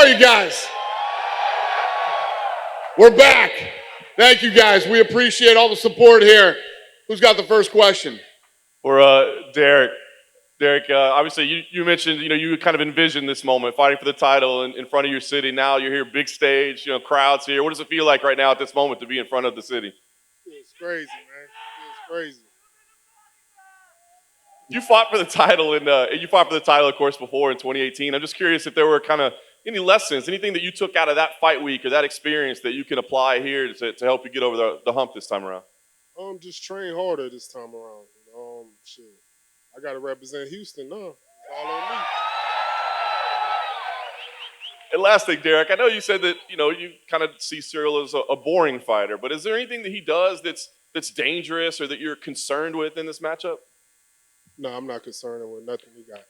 are you guys? We're back. Thank you guys. We appreciate all the support here. Who's got the first question? For Derrick. Derrick, obviously you mentioned, you kind of envisioned this moment, fighting for the title in front of your city. Now you're here, big stage, crowds here. What does it feel like right now at this moment to be in front of the city? It's crazy, man. It's crazy. You fought for the title, and you fought for the title, of course, before in 2018. I'm just curious if there were kind of any lessons, anything that you took out of that fight week or that experience that you can apply here to help you get over the hump this time around. Just train harder this time around. Shit. I got to represent Houston now. It's all on me. And last thing, Derrick, I know you said that you kind of see Cyril as a boring fighter, but is there anything that he does that's dangerous or that you're concerned with in this matchup? No, I'm not concerned with nothing he got.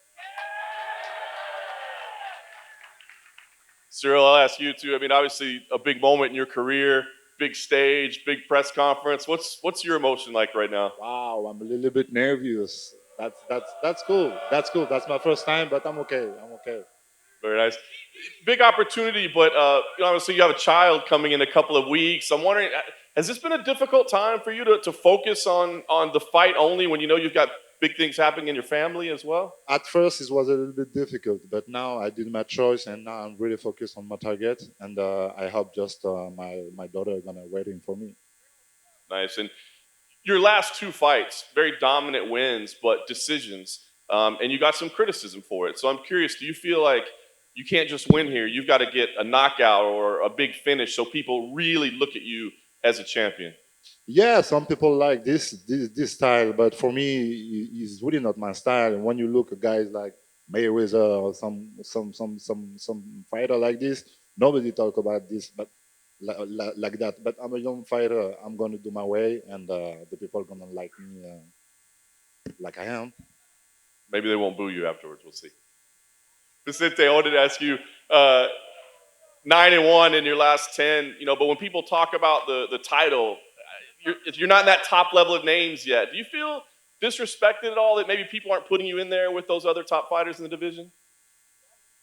Cyril, I'll ask you too. I mean, obviously a big moment in your career, big stage, big press conference. What's your emotion like right now? Wow, I'm a little bit nervous. That's cool. That's cool. That's my first time, but I'm okay. I'm okay. Very nice. Big opportunity, but obviously you have a child coming in a couple of weeks. I'm wondering, has this been a difficult time for you to focus on the fight only when you've got big things happening in your family as well? At first, it was a little bit difficult, but now I did my choice, and now I'm really focused on my target, and I hope just my daughter is gonna waiting for me. Nice. And your last two fights, very dominant wins, but decisions, and you got some criticism for it. So I'm curious, do you feel like you can't just win here? You've got to get a knockout or a big finish so people really look at you as a champion. Yeah, some people like this style, but for me, it's really not my style. And when you look at guys like Mayweather or some fighter like this, nobody talk about this, but like that. But I'm a young fighter. I'm gonna do my way, and the people are gonna like me like I am. Maybe they won't boo you afterwards. We'll see. Vicente, I wanted to ask you, 9-1 in your last 10, but when people talk about the title, you're not in that top level of names yet. Do you feel disrespected at all that maybe people aren't putting you in there with those other top fighters in the division?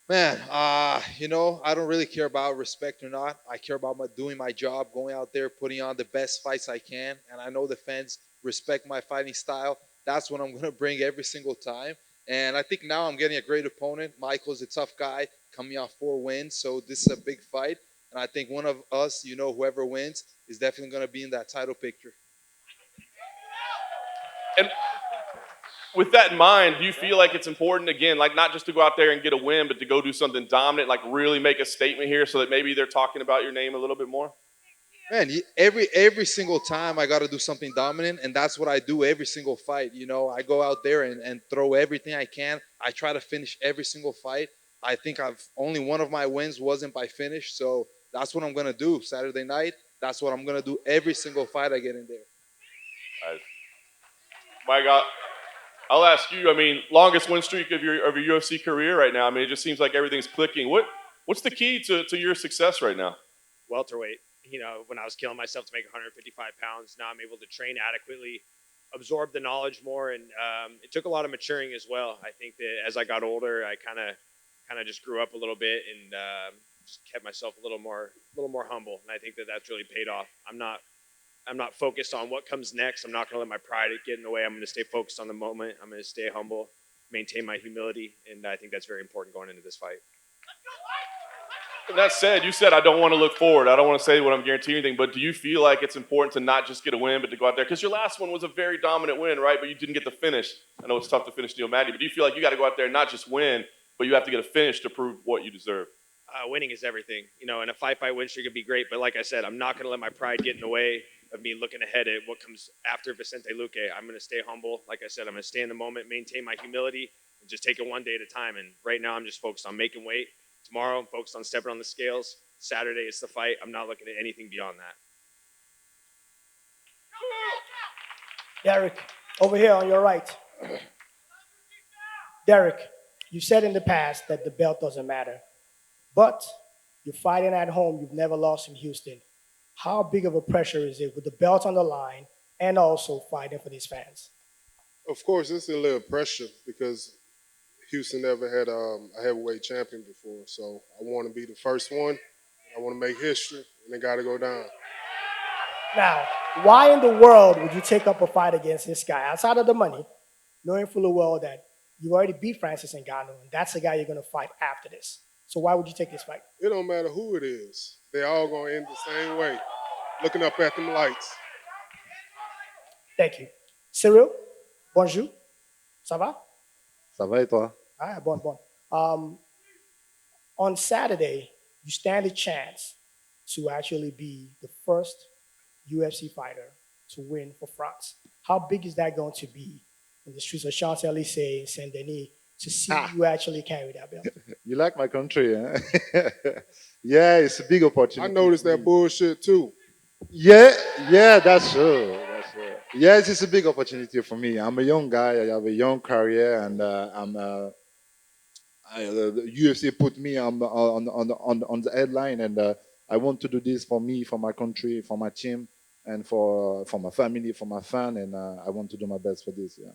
Man, I don't really care about respect or not. I care about doing my job, going out there, putting on the best fights I can. And I know the fans respect my fighting style. That's what I'm going to bring every single time. And I think now I'm getting a great opponent. Michael's a tough guy, coming off 4 wins. So this is a big fight. And I think one of us, whoever wins, is definitely going to be in that title picture. And with that in mind, do you feel like it's important, again, like not just to go out there and get a win, but to go do something dominant, like really make a statement here so that maybe they're talking about your name a little bit more? Man, every single time I got to do something dominant, and that's what I do every single fight. I go out there and throw everything I can. I try to finish every single fight. I think only one of my wins wasn't by finish, so that's what I'm going to do Saturday night. That's what I'm going to do every single fight I get in there. My God. I'll ask you, longest win streak of your UFC career right now. It just seems like everything's clicking. What's the key to your success right now? Welterweight. When I was killing myself to make 155 pounds, now I'm able to train adequately, absorb the knowledge more, and it took a lot of maturing as well. I think that as I got older, I kind of just grew up a little bit and just kept myself a little more humble, and I think that that's really paid off. I'm not focused on what comes next. I'm not going to let my pride get in the way. I'm going to stay focused on the moment. I'm going to stay humble, maintain my humility, and I think that's very important going into this fight. And that said, you said I don't want to look forward. I don't want to say what I'm guaranteeing anything, but do you feel like it's important to not just get a win, but to go out there? Because your last one was a very dominant win, right? But you didn't get the finish. I know it's tough to finish Neil Magny, but do you feel like you got to go out there and not just win, but you have to get a finish to prove what you deserve? Winning is everything. In a fight win streak could be great, but like I said, I'm not going to let my pride get in the way of me looking ahead at what comes after Vicente Luque. I'm going to stay humble. Like I said, I'm going to stay in the moment, maintain my humility, and just take it one day at a time. And right now, I'm just focused on making weight. Tomorrow, I'm focused on stepping on the scales. Saturday is the fight. I'm not looking at anything beyond that. Derrick, over here on your right. Derrick, you said in the past that the belt doesn't matter, but you're fighting at home. You've never lost in Houston. How big of a pressure is it with the belt on the line and also fighting for these fans? Of course, it's a little pressure because Houston never had a heavyweight champion before, so I want to be the first one. I want to make history, and it got to go down. Now, why in the world would you take up a fight against this guy outside of the money, knowing full well that you already beat Francis Ngannou, and that's the guy you're going to fight after this? So why would you take this fight? It don't matter who it is. They're all going to end the same way, looking up at them lights. Thank you. Cyril, bonjour. Ça va? Ça va et toi? Ah, bon, bon. On Saturday, you stand a chance to actually be the first UFC fighter to win for France. How big is that going to be in the streets of Champs-Élysées and Saint Denis to see you actually carry that belt? You like my country, huh? Yeah, it's a big opportunity. I noticed that bullshit too. Yeah, that's true. That's true. Yes, it's a big opportunity for me. I'm a young guy. I have a young career, and the UFC put me on the headline, and I want to do this for me, for my country, for my team, and for my family, for my fan, and I want to do my best for this. Yeah.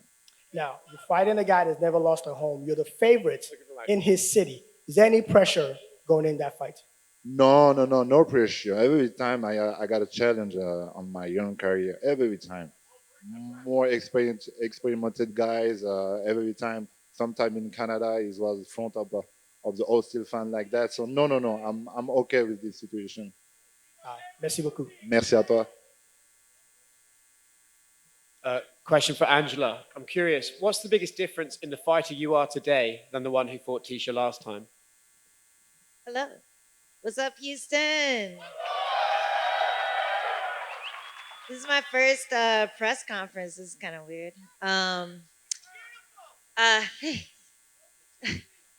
Now, you're fighting a guy that's never lost a home. You're the favorite in his city. Is there any pressure going in that fight? No pressure. Every time I got a challenge on my young career. Every time, more experimented guys. Every time, sometime in Canada, it was in front of the hostile fan like that. So no. I'm okay with this situation. Merci beaucoup. Merci à toi. Question for Angela. I'm curious, what's the biggest difference in the fighter you are today than the one who fought Tecia last time? Hello. What's up, Houston? This is my first press conference. This is kind of weird. I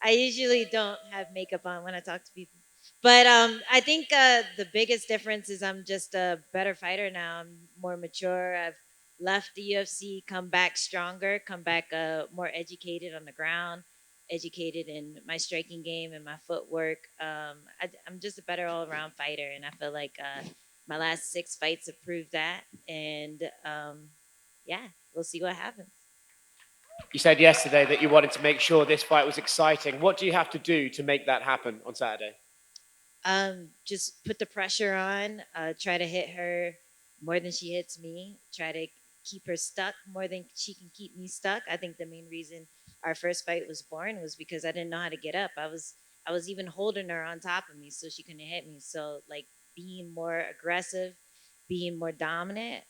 usually don't have makeup on when I talk to people. But I think the biggest difference is I'm just a better fighter now. I'm more mature. I've left the UFC, come back stronger, come back more educated on the ground, educated in my striking game and my footwork. I'm just a better all-around fighter, and I feel like my last 6 fights have proved that. And yeah, we'll see what happens. You said yesterday that you wanted to make sure this fight was exciting. What do you have to do to make that happen on Saturday? Just put the pressure on, try to hit her more than she hits me, try to keep her stuck more than she can keep me stuck. I think the main reason our first fight was born was because I didn't know how to get up. I was even holding her on top of me so she couldn't hit me. So like being more aggressive, being more dominant,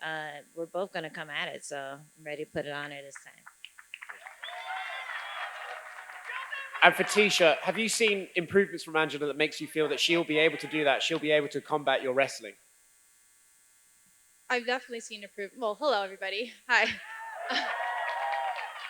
we're both gonna come at it. So I'm ready to put it on her this time. And for Tecia, have you seen improvements from Angela that makes you feel that she'll be able to do that? She'll be able to combat your wrestling? I've definitely seen improvement. Well, hello, everybody. Hi.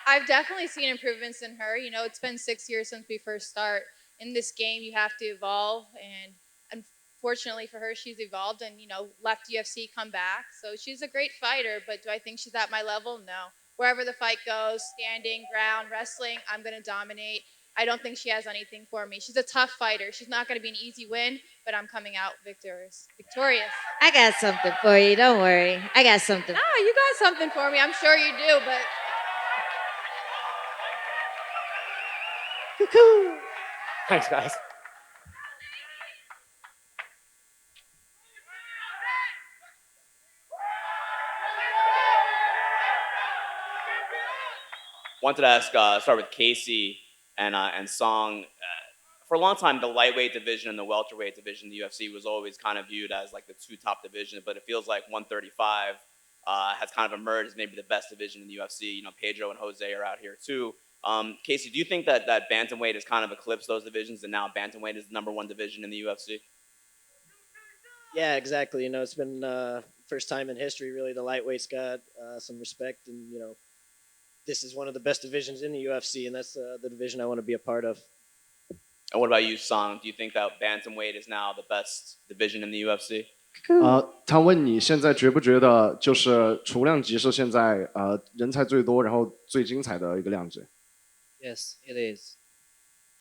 I've definitely seen improvements in her. You know, it's been 6 years since we first start. In this game, you have to evolve. And unfortunately for her, she's evolved and, you know, left UFC, come back. So she's a great fighter, but do I think she's at my level? No. Wherever the fight goes, standing, ground, wrestling, I'm going to dominate. I don't think she has anything for me. She's a tough fighter. She's not going to be an easy win, but I'm coming out victorious. I got something for you. Don't worry. I got something. Ah, you got something for me. I'm sure you do, but Cuckoo. Thanks, guys. Wanted to ask, start with Casey and Song. For a long time, the lightweight division and the welterweight division in the UFC was always kind of viewed as like the 2 top divisions, but it feels like 135 has kind of emerged as maybe the best division in the UFC. You know, Pedro and Jose are out here too. Casey, do you think that bantamweight has kind of eclipsed those divisions and now bantamweight is the #1 division in the UFC? Yeah, exactly. You know, it's been first time in history, really, the lightweight's got some respect, and you know, this is one of the best divisions in the UFC, and that's the division I want to be a part of. And what about you, Song? Do you think that bantamweight is now the best division in the UFC? 他问你现在觉不觉得就是雏量级是现在人才最多，然后最精彩的一个量级 Yes, it is.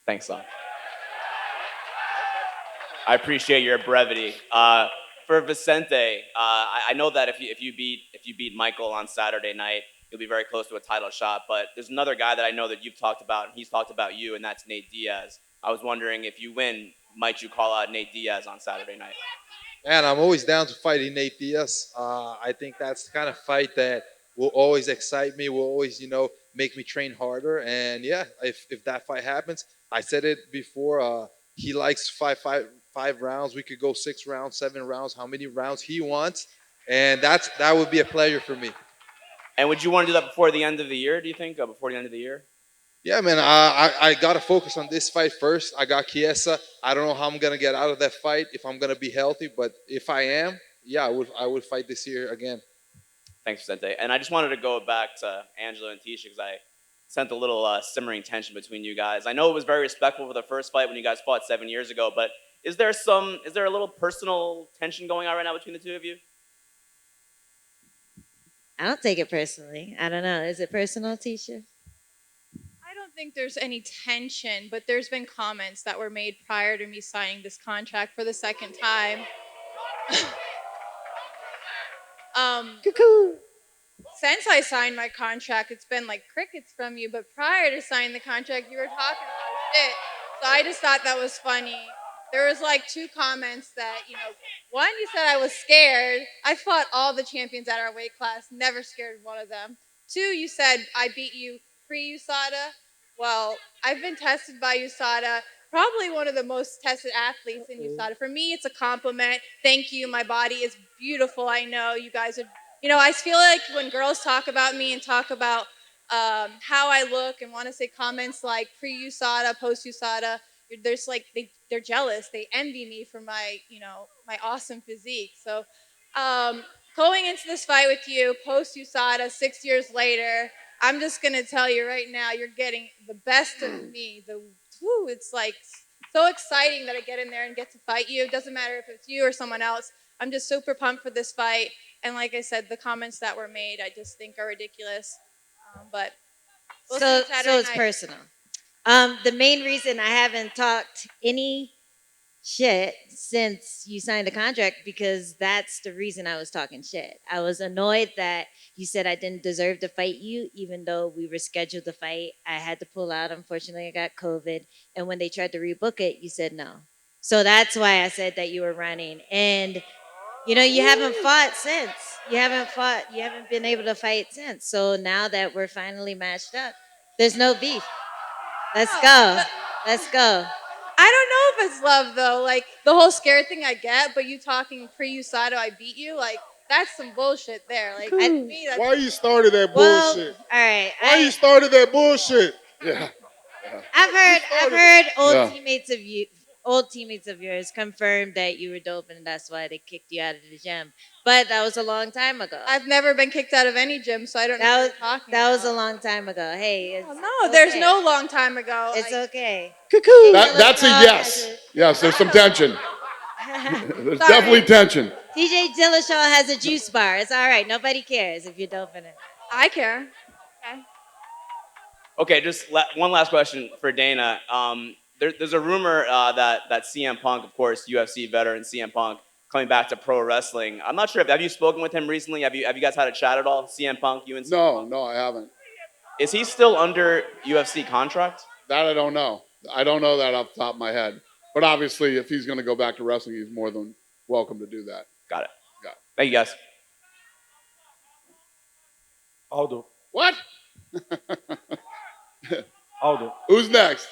Thanks, Song. I appreciate your brevity. For Vicente, I know that if you beat Michael on Saturday night, He'll be very close to a title shot. But there's another guy that I know that you've talked about, and he's talked about you, and that's Nate Diaz. I was wondering, if you win, might you call out Nate Diaz on Saturday night? Man, I'm always down to fighting Nate Diaz. I think that's the kind of fight that will always excite me, will always, make me train harder. And yeah, if that fight happens, I said it before, he likes five rounds. We could go 6 rounds, 7 rounds, how many rounds he wants. And that would be a pleasure for me. And would you want to do that before the end of the year, do you think? Before the end of the year? Yeah, man, I got to focus on this fight first. I got Chiesa. I don't know how I'm going to get out of that fight, if I'm going to be healthy. But if I am, yeah, I would fight this year again. Thanks, Vicente. And I just wanted to go back to Angela and Tecia because I sent a little simmering tension between you guys. I know it was very respectful for the first fight when you guys fought 7 years ago, but is there a little personal tension going on right now between the two of you? I don't take it personally. I don't know. Is it personal, Tecia? I don't think there's any tension, but there's been comments that were made prior to me signing this contract for the second time. Since I signed my contract, it's been like crickets from you, but prior to signing the contract, you were talking a lot of shit. So I just thought that was funny. There was like 2 comments that, one, you said I was scared. I fought all the champions at our weight class, never scared one of them. 2, you said I beat you pre-USADA. Well, I've been tested by USADA, probably one of the most tested athletes in USADA. For me, it's a compliment. Thank you. My body is beautiful. I know you guys are, I feel like when girls talk about me and talk about how I look and want to say comments like pre-USADA, post-USADA, there's like they're jealous. They envy me for my my awesome physique. So going into this fight with you, post USADA, 6 years later, I'm just gonna tell you right now, you're getting the best of me. It's like so exciting that I get in there and get to fight you. It doesn't matter if it's you or someone else. I'm just super pumped for this fight. And like I said, the comments that were made, I just think are ridiculous. But we'll see Saturday it's night. personal. The main reason I haven't talked any shit since you signed the contract, because that's the reason I was talking shit. I was annoyed that you said I didn't deserve to fight you, even though we were scheduled to fight. I had to pull out. Unfortunately, I got COVID. And when they tried to rebook it, you said no. So that's why I said that you were running. And you haven't fought since. You haven't been able to fight since. So now that we're finally matched up, there's no beef. Let's go. Let's go. I don't know if it's love though. Like the whole scared thing I get, but you talking pre-USADA, I beat you. Like that's some bullshit there. Like to me, that's Why you started that Well, bullshit? all right. Why you started that bullshit? Yeah. I've heard Yeah. old teammates of yours confirmed that you were doping and that's why they kicked you out of the gym. But that was a long time ago. I've never been kicked out of any gym, so I don't know what you're talking That was a about. long time ago. Hey, it's No, there's okay. no long time ago. It's okay. That's a yes. Yes, there's some tension. There's Sorry. definitely tension. TJ Dillashaw has a juice bar. It's all right. Nobody cares if you're doping it. I care. Okay. Okay, just one last question for Dana. There's a rumor that CM Punk, of course, UFC veteran CM Punk, coming back to pro wrestling. I'm not sure. Have you spoken with him recently? Have you guys had a chat at all? CM Punk, you and CM Punk? No, I haven't. Is he still under UFC contract? That I don't know. I don't know that off the top of my head. But obviously, if he's going to go back to wrestling, he's more than welcome to do that. Got it. Got it. Thank you, guys. Aldo. What? Aldo. Who's next?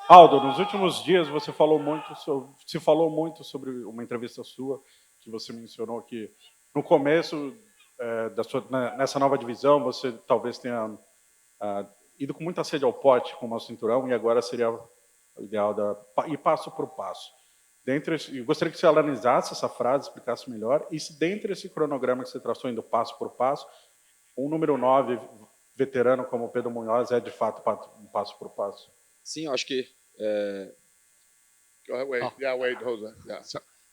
Aldo, nos últimos dias você se falou muito sobre uma entrevista sua, que você mencionou que no começo nessa nova divisão você talvez tenha ido com muita sede ao pote com o cinturão e agora seria o ideal ir passo por passo. Eu gostaria que você analisasse essa frase, explicasse melhor, e se dentro desse cronograma que você traçou indo passo por passo, um número 9 veterano como o Pedro Munhoz é de fato um passo por passo. Sim, eu acho que Go ahead, wait. Yeah, wait, Jose. Yeah.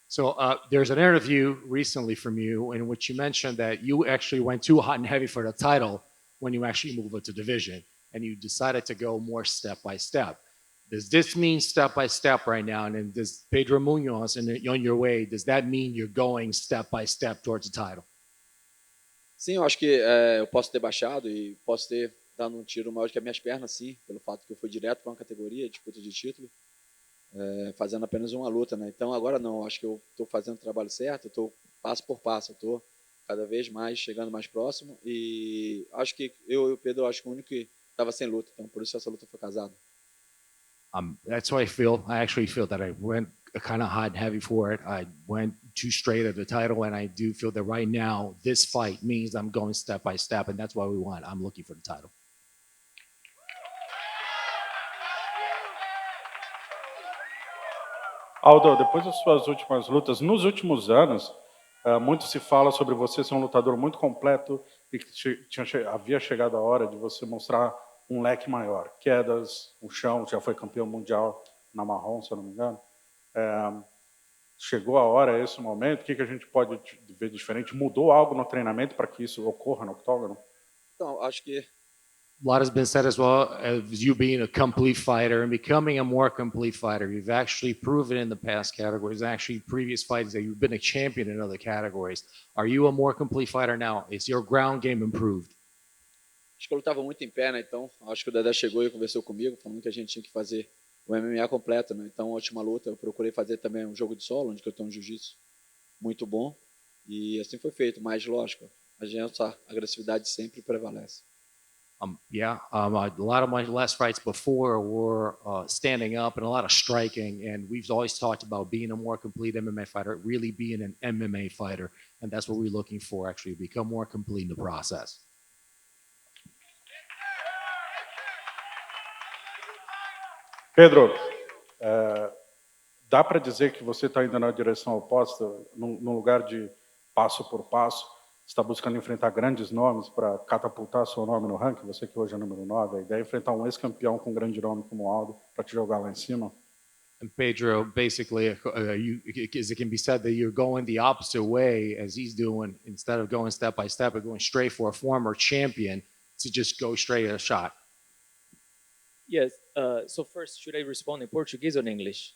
So there's an interview recently from you in which you mentioned that you actually went too hot and heavy for the title when you actually moved up to division, and you decided to go more step by step. Does this mean step by step right now? And then does Pedro Munhoz on your way, does that mean you're going step by step towards the title? Sim, eu acho que eu posso ter baixado e posso ter dado um tiro maior que as minhas pernas, sim, pelo fato que eu fui direto para uma categoria, disputa de título, fazendo apenas uma luta, né? Então agora não, acho que eu estou fazendo o trabalho certo, estou passo por passo, estou cada vez mais chegando mais próximo e acho que eu e o Pedro, acho que o único que estava sem luta, então por isso essa luta foi casada. That's what I feel. I actually feel that I went kind of hot and heavy for it. I went too straight at the title, and I do feel that right now this fight means I'm going step by step, and that's what we want. I'm looking for the title. Aldo, depois das suas últimas lutas, nos últimos anos, muito se fala sobre você ser um lutador muito completo e que havia chegado a hora de você mostrar um leque maior. Quedas, o chão, já foi campeão mundial na marrom, se eu não me engano. Chegou a hora, esse momento, o que a gente pode ver de diferente? Mudou algo no treinamento para que isso ocorra no octógono? Então, acho que A lot has been said as well as you being a complete fighter and becoming a more complete fighter. You've actually proven in the past categories, actually previous fights, that you've been a champion in other categories. Are you a more complete fighter now? Is your ground game improved? acho que eu lutava muito em pé, né? Então acho que o Dedé chegou e conversou comigo, falando que a gente tinha que fazer o MMA completo, né? Então, a última luta eu procurei fazer também um jogo de solo, onde eu tenho um jiu-jitsu muito bom, e assim foi feito, mas lógico, a agressividade sempre prevalece. A lot of my last fights before were standing up and a lot of striking, and we've always talked about being a more complete MMA fighter, really being an MMA fighter, and that's what we're looking for, actually, become more complete in the process. Pedro, dá para dizer que você está indo na direção oposta, no lugar de passo por passo, está buscando enfrentar grandes nomes para catapultar seu nome no ranking, você que hoje é número 9, a ideia é enfrentar um ex-campeão com um grande nome como o Aldo para te jogar lá em cima? And Pedro, basically, it can be said that you're going the opposite way as he's doing. Instead of going step by step, you're going straight for a former champion to just go straight at a shot. Yes. So first, should I respond in Portuguese or in English?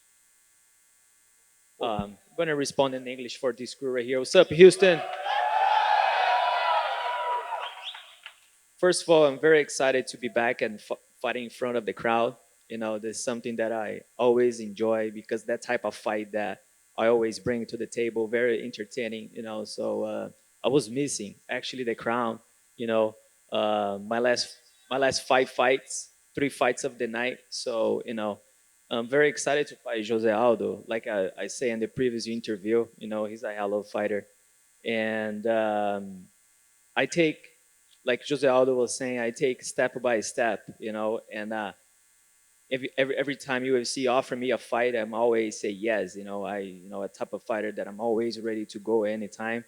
I'm going to respond in English for this crew right here. What's up, Houston? First of all, I'm very excited to be back and fighting in front of the crowd. You know, there's something that I always enjoy because that type of fight that I always bring to the table, very entertaining, you know. So I was missing actually the crowd, you know, my last 5 fights, 3 fights of the night. So, you know, I'm very excited to fight Jose Aldo. Like I say in the previous interview, you know, he's a hell of a fighter. And I take, like Jose Aldo was saying, I take step by step, you know, and every time UFC offer me a fight, I'm always say yes. You know, a type of fighter that I'm always ready to go anytime.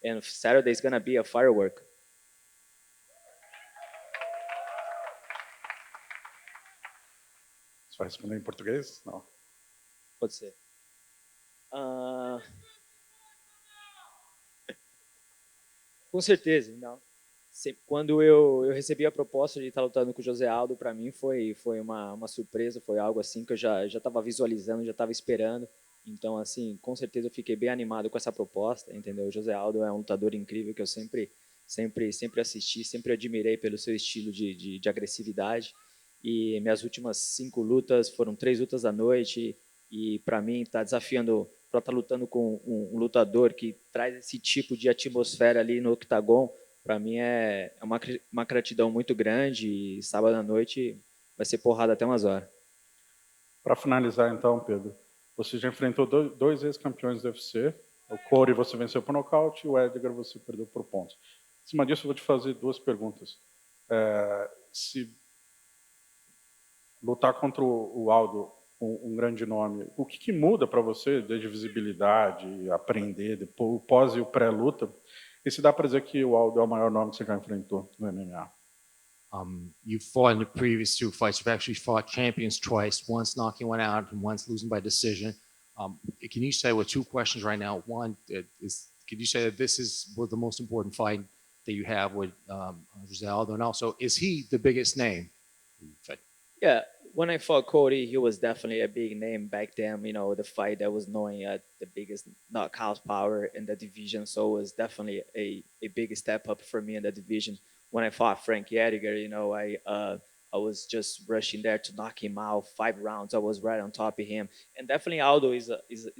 And Saturday is gonna be a firework. Você vai responder em português? Não. Pode ser. Com certeza, não. Quando eu recebi a proposta de estar lutando com o José Aldo, para mim foi uma surpresa, foi algo assim que eu já estava visualizando, já estava esperando. Então, assim, com certeza eu fiquei bem animado com essa proposta, entendeu? O José Aldo é um lutador incrível que eu sempre assisti, sempre admirei pelo seu estilo de agressividade. E minhas últimas 5 lutas foram 3 lutas à noite, e para mim tá desafiando, para estar lutando com um lutador que traz esse tipo de atmosfera ali no octagon. Para mim é uma gratidão muito grande, e sábado à noite vai ser porrada até umas horas. Para finalizar então, Pedro, você já enfrentou 2 ex-campeões do UFC, o Corey você venceu por nocaute e o Edgar você perdeu por pontos. Em cima disso eu vou te fazer 2 perguntas. Se lutar contra o Aldo, um grande nome, o que muda para você desde visibilidade, aprender, depois, o pós e o pré-luta? E se dá para dizer que o Aldo é o maior nome que você já enfrentou no MMA? You fought in the previous 2 fights. You've actually fought champions twice, once knocking one out and once losing by decision. Can you say, with 2 questions right now, one is, can you say that this is the most important fight that you have with Jose Aldo? And also, is he the biggest name? Yeah, when I fought Cody, he was definitely a big name back then. You know, the fight that was knowing the biggest knockout power in the division. So it was definitely a big step up for me in the division. When I fought Frank Edgar, you know, I was just rushing there to knock him out. 5 rounds, I was right on top of him. And definitely Aldo is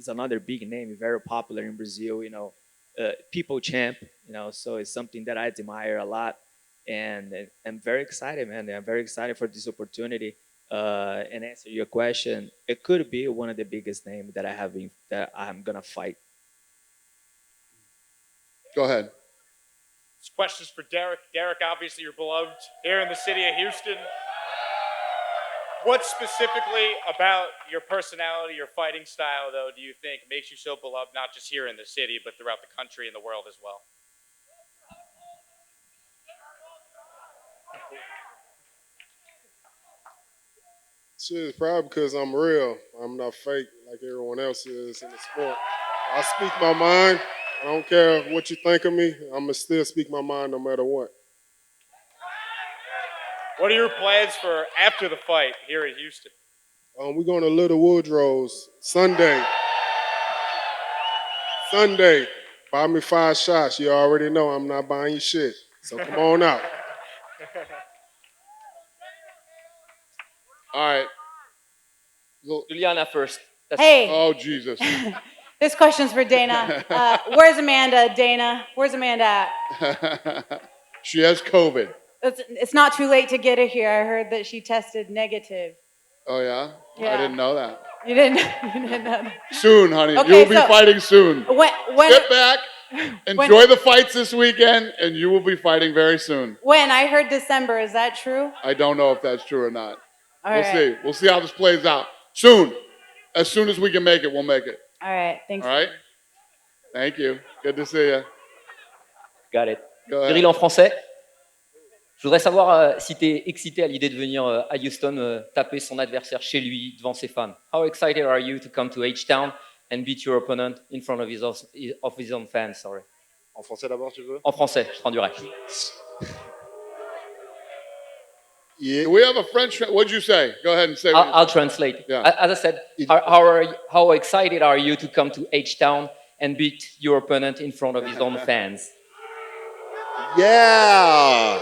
another big name, very popular in Brazil. You know, people champ. You know, so it's something that I admire a lot. And I'm very excited, man. I'm very excited for this opportunity. And answer your question, it could be one of the biggest names that that I'm gonna fight. Go ahead. This question's for Derrick. Derrick, obviously you're beloved here in the city of Houston. What specifically about your personality, your fighting style, though, do you think makes you so beloved, not just here in the city, but throughout the country and the world as well? Shit, probably because I'm real. I'm not fake like everyone else is in the sport. I speak my mind. I don't care what you think of me. I'm going to still speak my mind no matter what. What are your plans for after the fight here in Houston? We're going to Little Woodrow's Sunday. Sunday. Buy me 5 shots. You already know I'm not buying you shit. So come on out. All right. Juliana first. Hey. Oh, Jesus. This question's for Dana. Where's Amanda, Dana? Where's Amanda at? She has COVID. It's not too late to get her here. I heard that she tested negative. Oh, yeah? Yeah. I didn't know that. You didn't know that? Soon, honey. Okay, You'll be fighting soon. Sit back, enjoy the fights this weekend, and you will be fighting very soon. When? I heard December. Is that true? I don't know if that's true or not. All We'll right. see. We'll see how this plays out. Soon. As soon as we can make it, we'll make it. All right. Thanks. All right? Thank you. Good to see you. Got it. Go ahead. Cyril en français. Je voudrais savoir si tu es excité à l'idée de venir à Houston taper son adversaire chez lui devant ses fans. How excited are you to come to H-Town and beat your opponent in front of his own fans? Sorry. En français d'abord, tu veux? En français, je traduirai. Do we have a French? What'd you say? Go ahead and say. I'll translate. Yeah. As I said, how excited are you to come to H-Town and beat your opponent in front of his own fans? Yeah.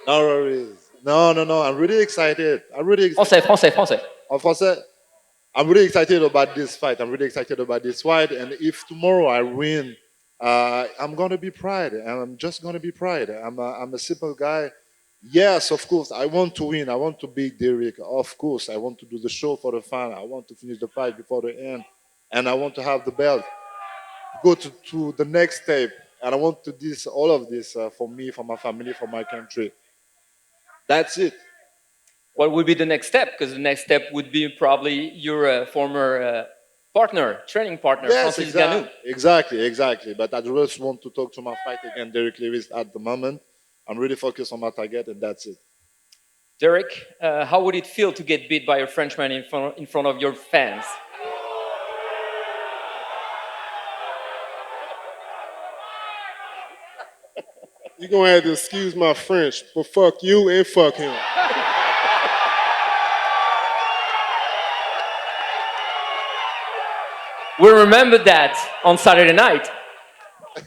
No worries. No. I'm really excited. Français. En français. I'm really excited about this fight. And if tomorrow I win, I'm gonna be proud. And I'm just gonna be proud. I'm a simple guy. Yes, of course, I want to win. I want to beat Derrick. Of course, I want to do the show for the fan. I want to finish the fight before the end. And I want to have the belt. Go to the next step. And I want to do all of this for me, for my family, for my country. That's it. What would be the next step? Because the next step would be probably your former training partner, Yes, Francis Ngannou. exactly. But I just want to talk to my fight against Derrick Lewis at the moment. I'm really focused on my target, and that's it. Derrick, how would it feel to get beat by a Frenchman in front of your fans? You're going to have to excuse my French, but fuck you and fuck him. We'll remember that on Saturday night.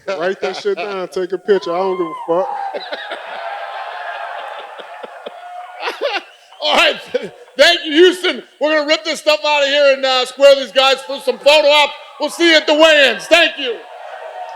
Write that shit down, take a picture. I don't give a fuck. All right. Thank you, Houston. We're going to rip this stuff out of here and square these guys for some photo op. We'll see you at the weigh-ins. Thank you.